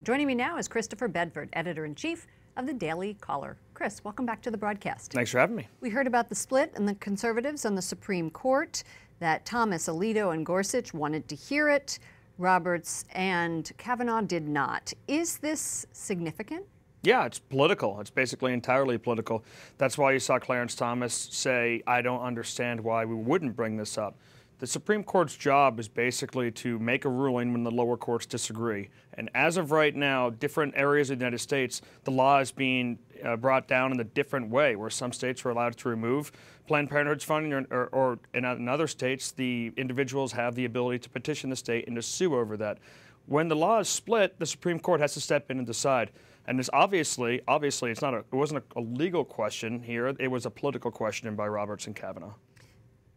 Joining me now is Christopher Bedford, editor-in-chief of the Daily Caller. Chris, welcome back to the broadcast. Thanks for having me. We heard about the split in the conservatives on the Supreme Court, that Thomas, Alito, and Gorsuch wanted to hear it. Roberts and Kavanaugh did not. Is this significant? Yeah, it's political. It's basically entirely political. That's why you saw Clarence Thomas say, I don't understand why we wouldn't bring this up. The Supreme Court's job is basically to make a ruling when the lower courts disagree. And as of right now, different areas of the United States, the law is being brought down in a different way, where some states are allowed to remove Planned Parenthood's funding, or in other states, the individuals have the ability to petition the state and to sue over that. When the law is split, the Supreme Court has to step in and decide. And this obviously, it wasn't a legal question here. It was a political question by Roberts and Kavanaugh.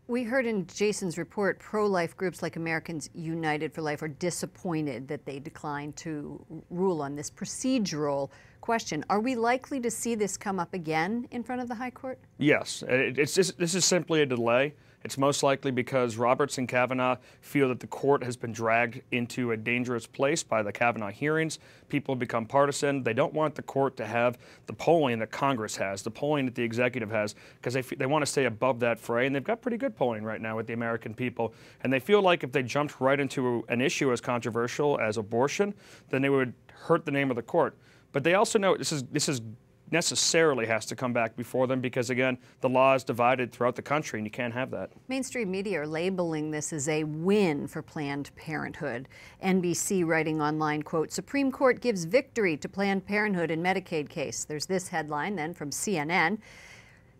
We heard in Jason's report, pro-life groups like Americans United for Life are disappointed that they declined to rule on this procedural question. Are we likely to see this come up again in front of the High Court? Yes. This is simply a delay. It's most likely because Roberts and Kavanaugh feel that the court has been dragged into a dangerous place by the Kavanaugh hearings. People have become partisan. They don't want the court to have the polling that Congress has, the polling that the executive has, because they want to stay above that fray. And they've got pretty good polling right now with the American people. And they feel like if they jumped right into an issue as controversial as abortion, then they would hurt the name of the court. But they also know this is necessarily has to come back before them because, again, the law is divided throughout the country, and you can't have that. Mainstream media are labeling this as a win for Planned Parenthood. NBC writing online, quote, Supreme Court gives victory to Planned Parenthood in Medicaid case. There's this headline then from CNN,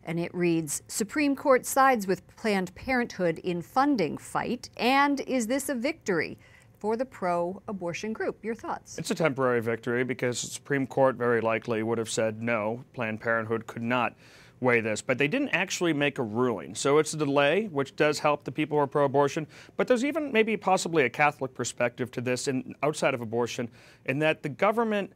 and it reads, Supreme Court sides with Planned Parenthood in funding fight, and is this a victory for the pro-abortion group? Your thoughts? It's a temporary victory because the Supreme Court very likely would have said no, Planned Parenthood could not weigh this. But they didn't actually make a ruling. So it's a delay, which does help the people who are pro-abortion. But there's even maybe possibly a Catholic perspective to this outside of abortion, in that the government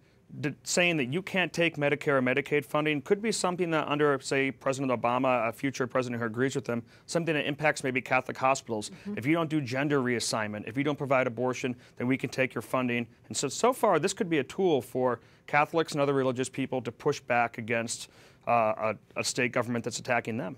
saying that you can't take Medicare or Medicaid funding could be something that under, say, President Obama, a future president who agrees with him, something that impacts maybe Catholic hospitals. If you don't do gender reassignment, if you don't provide abortion, then we can take your funding. And so far, this could be a tool for Catholics and other religious people to push back against a state government that's attacking them.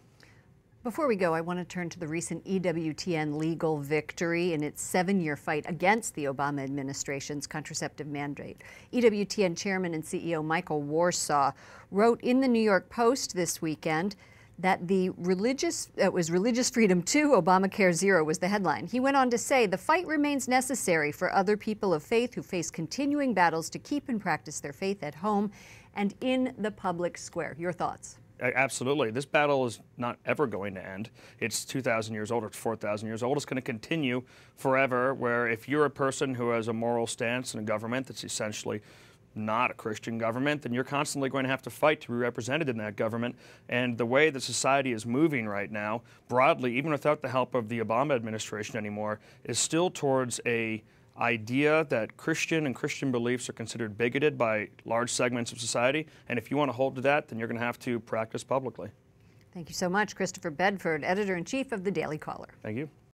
Before we go, I want to turn to the recent EWTN legal victory in its 7-year fight against the Obama administration's contraceptive mandate. EWTN chairman and CEO Michael Warsaw wrote in the New York Post this weekend that it was religious freedom to Obamacare Zero was the headline. He went on to say, the fight remains necessary for other people of faith who face continuing battles to keep and practice their faith at home and in the public square. Your thoughts? Absolutely. This battle is not ever going to end. It's 2,000 years old, it's 4,000 years old. It's going to continue forever, where if you're a person who has a moral stance in a government that's essentially not a Christian government, then you're constantly going to have to fight to be represented in that government. And the way that society is moving right now, broadly, even without the help of the Obama administration anymore, is still towards a idea that Christian and Christian beliefs are considered bigoted by large segments of society. And if you want to hold to that, then you're going to have to practice publicly. Thank you so much, Christopher Bedford, editor-in-chief of the Daily Caller. Thank you.